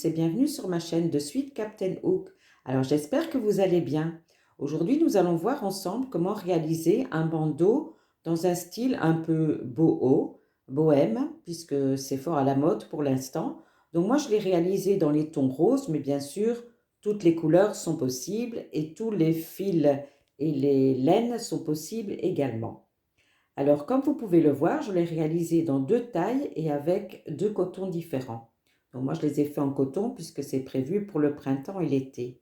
tous et bienvenue sur ma chaîne de suite Captain Hook. Alors j'espère que vous allez bien. Aujourd'hui nous allons voir ensemble comment réaliser un bandeau dans un style un peu bohème, puisque c'est fort à la mode pour l'instant. Donc moi je l'ai réalisé dans les tons roses, mais bien sûr toutes les couleurs sont possibles et tous les fils et les laines sont possibles également. Alors, comme vous pouvez le voir, je l'ai réalisé dans deux tailles et avec deux cotons différents. Donc, moi, je les ai fait en coton puisque c'est prévu pour le printemps et l'été.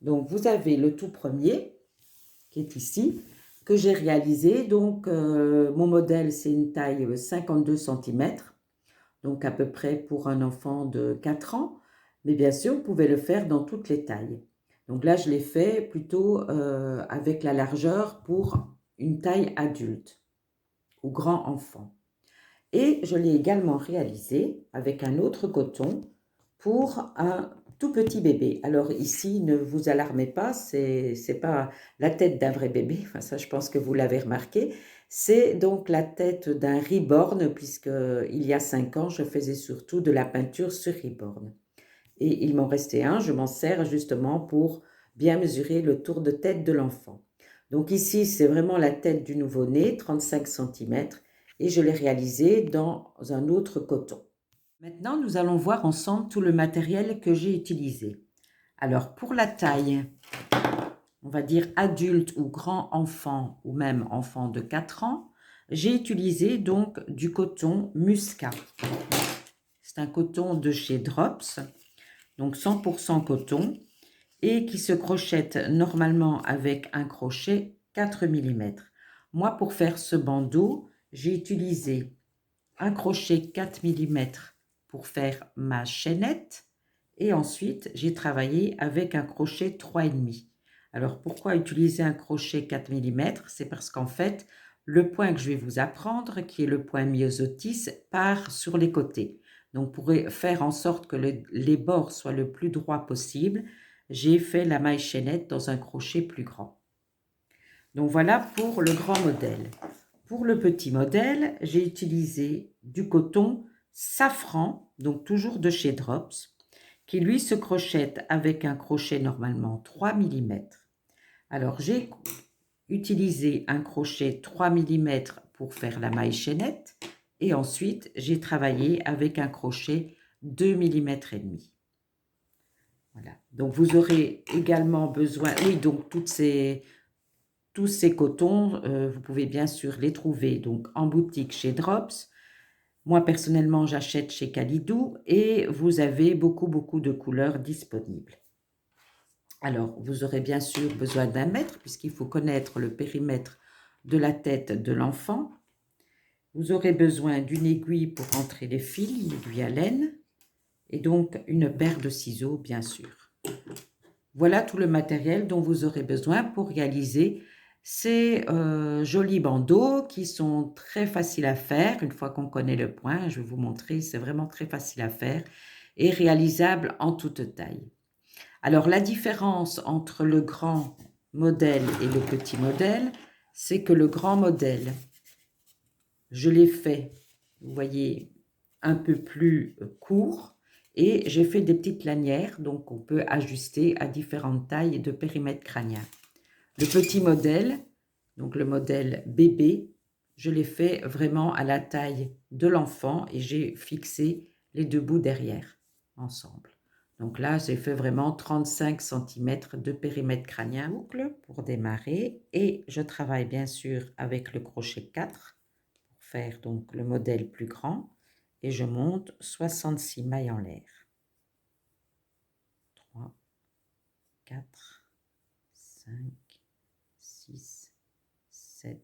Donc, vous avez le tout premier qui est ici, que j'ai réalisé. Donc, mon modèle, c'est une taille 52 cm, donc à peu près pour un enfant de 4 ans. Mais bien sûr, vous pouvez le faire dans toutes les tailles. Donc là, je l'ai fait plutôt avec la largeur pour une taille adulte ou grand enfant. Et je l'ai également réalisé avec un autre coton pour un tout petit bébé. Alors ici, ne vous alarmez pas, c'est pas la tête d'un vrai bébé, enfin ça je pense que vous l'avez remarqué. C'est donc la tête d'un reborn, puisque il y a 5 ans, je faisais surtout de la peinture sur reborn. Et il m'en restait un, je m'en sers justement pour bien mesurer le tour de tête de l'enfant. Donc ici, c'est vraiment la tête du nouveau-né, 35 cm, et je l'ai réalisé dans un autre coton. Maintenant, nous allons voir ensemble tout le matériel que j'ai utilisé. Alors, pour la taille, on va dire adulte ou grand enfant, ou même enfant de 4 ans, j'ai utilisé donc du coton Muscat. C'est un coton de chez Drops, donc 100% coton, et qui se crochette normalement avec un crochet 4 mm. Moi, pour faire ce bandeau, j'ai utilisé un crochet 4 mm pour faire ma chaînette, et ensuite j'ai travaillé avec un crochet 3,5. Alors pourquoi utiliser un crochet 4 mm? C'est parce qu'en fait, le point que je vais vous apprendre, qui est le point myosotis, part sur les côtés. Donc pour faire en sorte que les bords soient le plus droit possible, j'ai fait la maille chaînette dans un crochet plus grand. Donc voilà pour le grand modèle. Pour le petit modèle, j'ai utilisé du coton safran, donc toujours de chez Drops, qui lui se crochette avec un crochet normalement 3 mm. Alors j'ai utilisé un crochet 3 mm pour faire la maille chaînette et ensuite j'ai travaillé avec un crochet 2 mm et demi. Voilà. Donc vous aurez également besoin, oui, donc tous ces cotons, vous pouvez bien sûr les trouver donc en boutique chez Drops. Moi, personnellement, j'achète chez Calidou et vous avez beaucoup de couleurs disponibles. Alors, vous aurez bien sûr besoin d'un mètre puisqu'il faut connaître le périmètre de la tête de l'enfant. Vous aurez besoin d'une aiguille pour rentrer les fils, une aiguille à laine, et donc une paire de ciseaux, bien sûr. Voilà tout le matériel dont vous aurez besoin pour réaliser ces jolis bandeaux qui sont très faciles à faire. Une fois qu'on connaît le point, je vais vous montrer, c'est vraiment très facile à faire et réalisable en toute taille. Alors la différence entre le grand modèle et le petit modèle, c'est que le grand modèle, je l'ai fait, vous voyez, un peu plus court, et j'ai fait des petites lanières, donc on peut ajuster à différentes tailles de périmètre crânien. Le petit modèle, donc le modèle bébé, je l'ai fait vraiment à la taille de l'enfant et j'ai fixé les deux bouts derrière ensemble. Donc là, j'ai fait vraiment 35 cm de périmètre crânien boucle pour démarrer et je travaille bien sûr avec le crochet 4 pour faire donc le modèle plus grand et je monte 66 mailles en l'air. 3, 4, 5, 6, 7,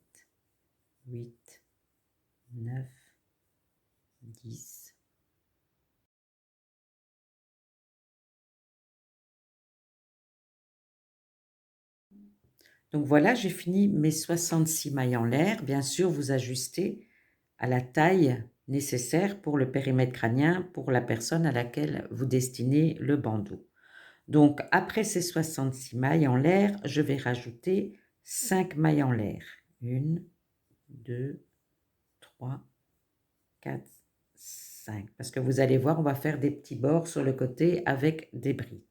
8, 9, 10. Donc voilà, j'ai fini mes 66 mailles en l'air. Bien sûr, vous ajustez à la taille nécessaire pour le périmètre crânien pour la personne à laquelle vous destinez le bandeau. Donc après ces 66 mailles en l'air, je vais rajouter 5 mailles en l'air. 1, 2, 3, 4, 5, parce que vous allez voir, on va faire des petits bords sur le côté avec des brides.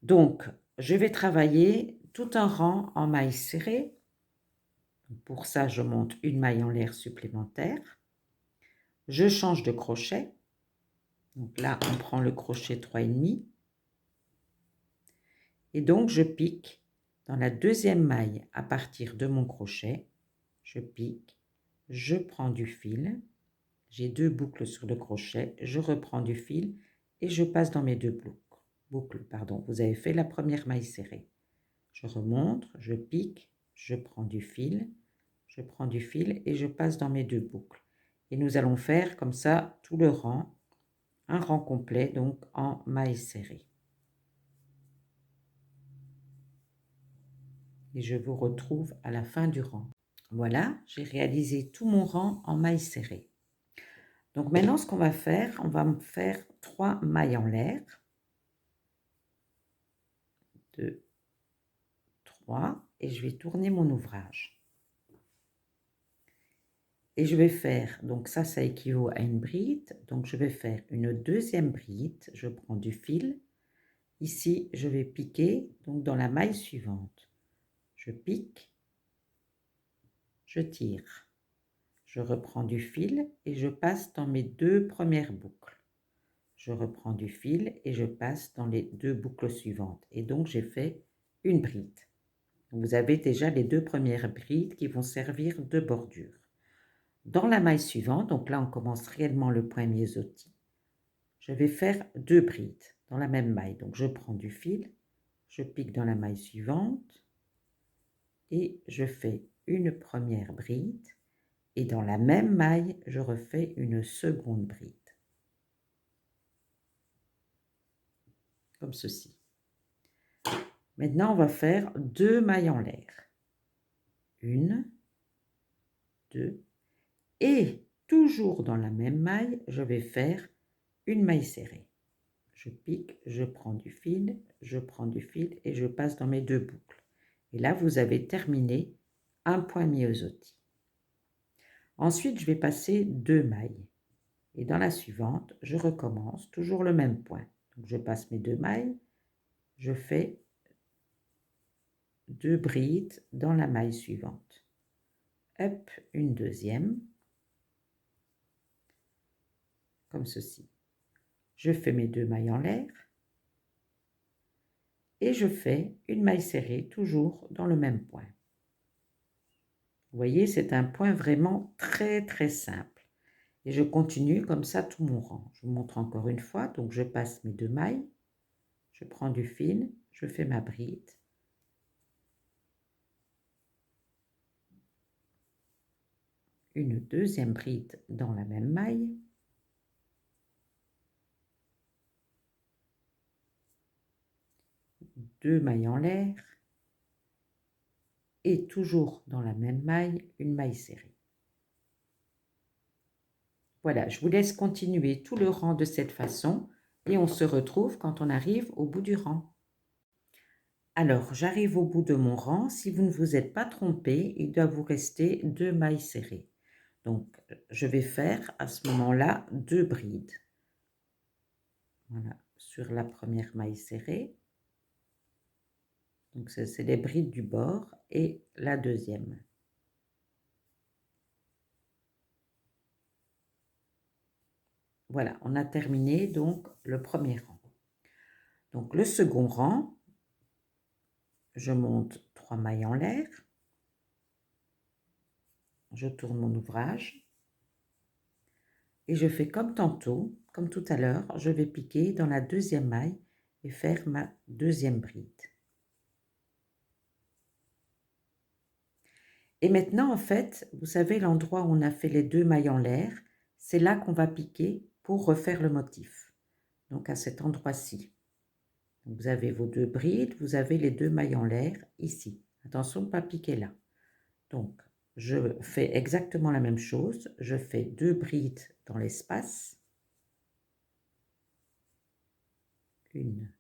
Donc, je vais travailler tout un rang en mailles serrées. Pour ça, je monte une maille en l'air supplémentaire. Je change de crochet. Donc là, on prend le crochet 3,5. Et donc, je pique dans la deuxième maille à partir de mon crochet. Je pique, je prends du fil. J'ai 2 boucles sur le crochet. Je reprends du fil et je passe dans mes 2 boucles. Pardon. Vous avez fait la première maille serrée. Je remonte, je pique, je prends du fil. Je prends du fil et je passe dans mes 2 boucles. Et nous allons faire comme ça tout le rang, un rang complet donc en mailles serrées. Et je vous retrouve à la fin du rang. Voilà, j'ai réalisé tout mon rang en mailles serrées. Donc maintenant, ce qu'on va faire, on va faire 3 mailles en l'air. 2, 3, et je vais tourner mon ouvrage. Et je vais faire, donc ça équivaut à une bride, donc je vais faire une deuxième bride, je prends du fil. Ici, je vais piquer donc dans la maille suivante. Je pique, je tire, je reprends du fil et je passe dans mes 2 premières boucles. Je reprends du fil et je passe dans les 2 boucles suivantes. Et donc, j'ai fait une bride. Vous avez déjà les 2 premières brides qui vont servir de bordure. Dans la maille suivante, donc là, on commence réellement le point myosotis. Je vais faire 2 brides dans la même maille. Donc, je prends du fil, je pique dans la maille suivante et je fais une première bride. Et dans la même maille, je refais une seconde bride. Comme ceci. Maintenant, on va faire 2 mailles en l'air. 1, 2, et toujours dans la même maille, je vais faire une maille serrée. Je pique, je prends du fil et je passe dans mes 2 boucles. Et là, vous avez terminé un point myosotis. Ensuite, je vais passer 2 mailles. Et dans la suivante, je recommence toujours le même point. Donc, je passe mes 2 mailles, je fais 2 brides dans la maille suivante. Hop, une deuxième, comme ceci. Je fais mes 2 mailles en l'air et je fais une maille serrée toujours dans le même point. Vous voyez, c'est un point vraiment très très simple. Et je continue comme ça tout mon rang. Je vous montre encore une fois. Donc, je passe mes 2 mailles, je prends du fil, je fais ma bride. Une deuxième bride dans la même maille. Deux mailles en l'air. Et toujours dans la même maille, une maille serrée. Voilà, je vous laisse continuer tout le rang de cette façon et on se retrouve quand on arrive au bout du rang. Alors, j'arrive au bout de mon rang. Si vous ne vous êtes pas trompé, il doit vous rester 2 mailles serrées. Donc, je vais faire à ce moment-là 2 brides. Voilà, sur la première maille serrée. Donc, c'est les brides du bord et la deuxième. Voilà, on a terminé donc le premier rang. Donc, le second rang, je monte 3 mailles en l'air. Je tourne mon ouvrage. Et je fais comme tantôt, comme tout à l'heure, je vais piquer dans la deuxième maille et faire ma deuxième bride. Et maintenant, en fait, vous savez l'endroit où on a fait les 2 mailles en l'air, c'est là qu'on va piquer pour refaire le motif. Donc à cet endroit-ci. Vous avez vos 2 brides, vous avez les 2 mailles en l'air ici. Attention de ne pas piquer là. Donc, je fais exactement la même chose. Je fais 2 brides dans l'espace. Une,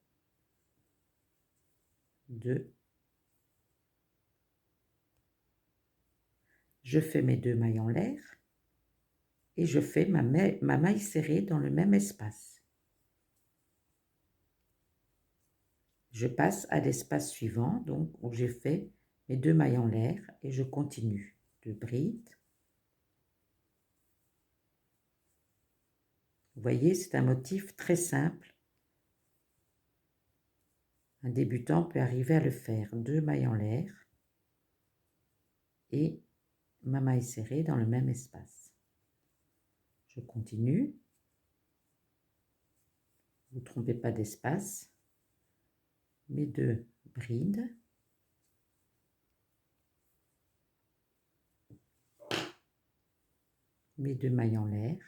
2. Je fais mes 2 mailles en l'air et je fais ma maille serrée dans le même espace. Je passe à l'espace suivant, donc où j'ai fait mes 2 mailles en l'air et je continue. 2 brides. Vous voyez, c'est un motif très simple. Un débutant peut arriver à le faire. 2 mailles en l'air et ma maille serrée dans le même espace. Je continue. Vous ne trompez pas d'espace. Mes 2 brides. Mes 2 mailles en l'air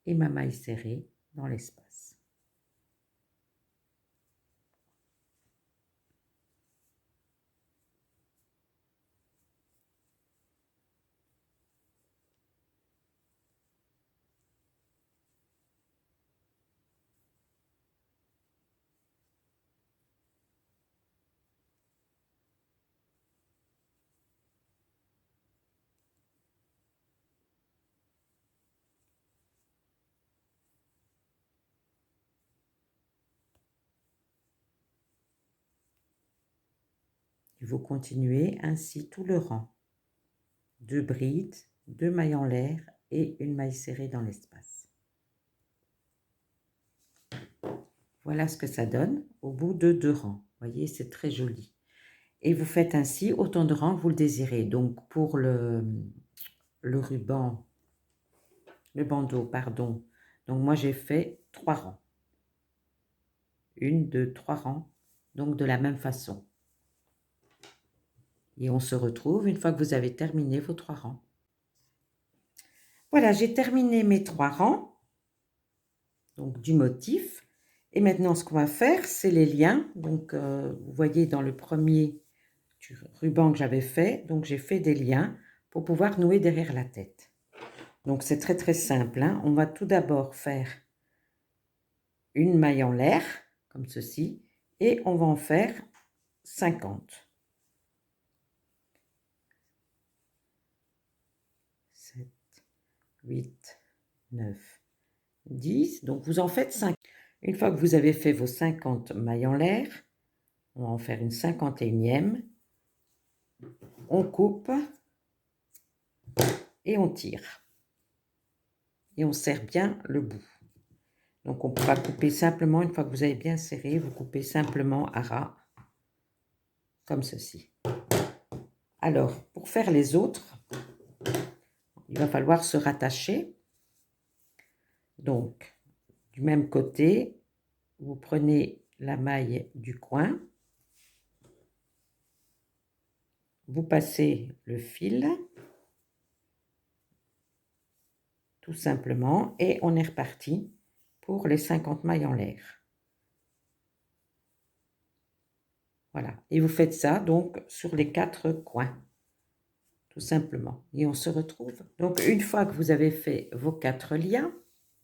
et ma maille serrée dans l'espace. Et vous continuez ainsi tout le rang. 2 brides, 2 mailles en l'air et une maille serrée dans l'espace. Voilà ce que ça donne au bout de 2 rangs. Vous voyez, c'est très joli. Et vous faites ainsi autant de rangs que vous le désirez. Donc pour le ruban, le bandeau, pardon. Donc moi j'ai fait 3 rangs. 1, 2, 3 rangs. Donc de la même façon. Et on se retrouve une fois que vous avez terminé vos 3 rangs. Voilà, j'ai terminé mes 3 rangs, donc du motif. Et maintenant, ce qu'on va faire, c'est les liens. Donc, vous voyez dans le premier ruban que j'avais fait, donc j'ai fait des liens pour pouvoir nouer derrière la tête. Donc, c'est très très simple, hein. On va tout d'abord faire une maille en l'air, comme ceci, et on va en faire 50. 7, 8, 9, 10. Donc, vous en faites 5. Une fois que vous avez fait vos 50 mailles en l'air, on va en faire une 51e. On coupe et on tire. Et on serre bien le bout. Donc, on pourra couper simplement, une fois que vous avez bien serré, vous coupez simplement à ras, comme ceci. Alors, pour faire les autres, il va falloir se rattacher. Donc, du même côté, vous prenez la maille du coin, vous passez le fil, tout simplement, et on est reparti pour les 50 mailles en l'air. Voilà, et vous faites ça donc sur les 4 coins, tout simplement. Et on se retrouve. Donc une fois que vous avez fait vos 4 liens,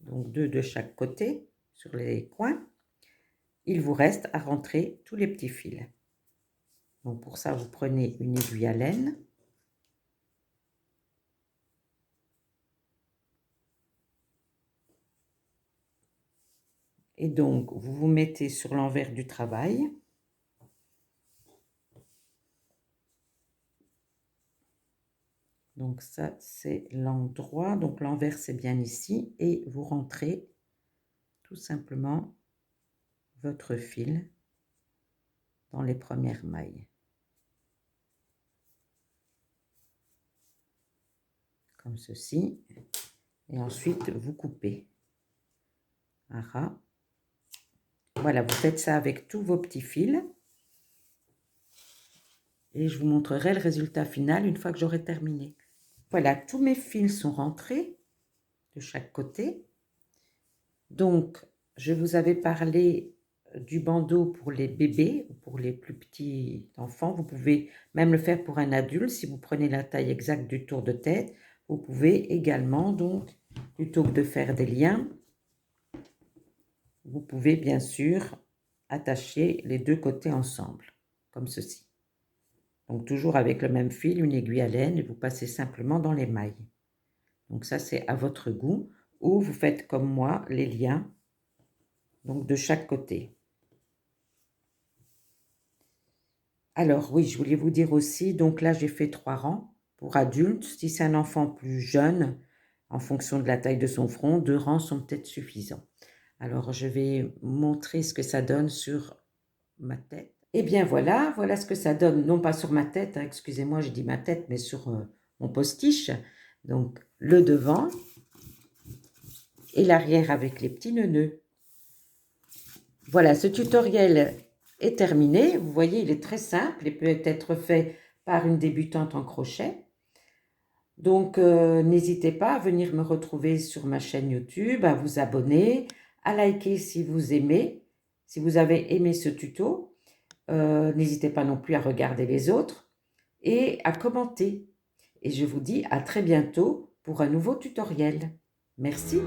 donc 2 de chaque côté sur les coins, il vous reste à rentrer tous les petits fils. Donc pour ça, vous prenez une aiguille à laine. Et donc, vous vous mettez sur l'envers du travail. Donc ça, c'est l'endroit. Donc l'envers, c'est bien ici. Et vous rentrez tout simplement votre fil dans les premières mailles. Comme ceci. Et ensuite, vous coupez à ras. Voilà, vous faites ça avec tous vos petits fils. Et je vous montrerai le résultat final une fois que j'aurai terminé. Voilà, tous mes fils sont rentrés de chaque côté. Donc, je vous avais parlé du bandeau pour les bébés ou pour les plus petits enfants. Vous pouvez même le faire pour un adulte. Si vous prenez la taille exacte du tour de tête, vous pouvez également, donc, plutôt que de faire des liens, vous pouvez bien sûr attacher les 2 côtés ensemble, comme ceci. Donc toujours avec le même fil, une aiguille à laine, et vous passez simplement dans les mailles. Donc ça, c'est à votre goût. Ou vous faites comme moi, les liens, donc de chaque côté. Alors oui, je voulais vous dire aussi, donc là, j'ai fait 3 rangs pour adultes. Si c'est un enfant plus jeune, en fonction de la taille de son front, 2 rangs sont peut-être suffisants. Alors, je vais montrer ce que ça donne sur ma tête. Et bien voilà, voilà ce que ça donne, non pas sur ma tête, hein, excusez-moi, je dis ma tête, mais sur mon postiche. Donc, le devant et l'arrière avec les petits nœuds. Voilà, ce tutoriel est terminé. Vous voyez, il est très simple et peut être fait par une débutante en crochet. Donc, n'hésitez pas à venir me retrouver sur ma chaîne YouTube, à vous abonner, à liker si vous aimez, si vous avez aimé ce tuto. N'hésitez pas non plus à regarder les autres et à commenter. Et je vous dis à très bientôt pour un nouveau tutoriel. Merci.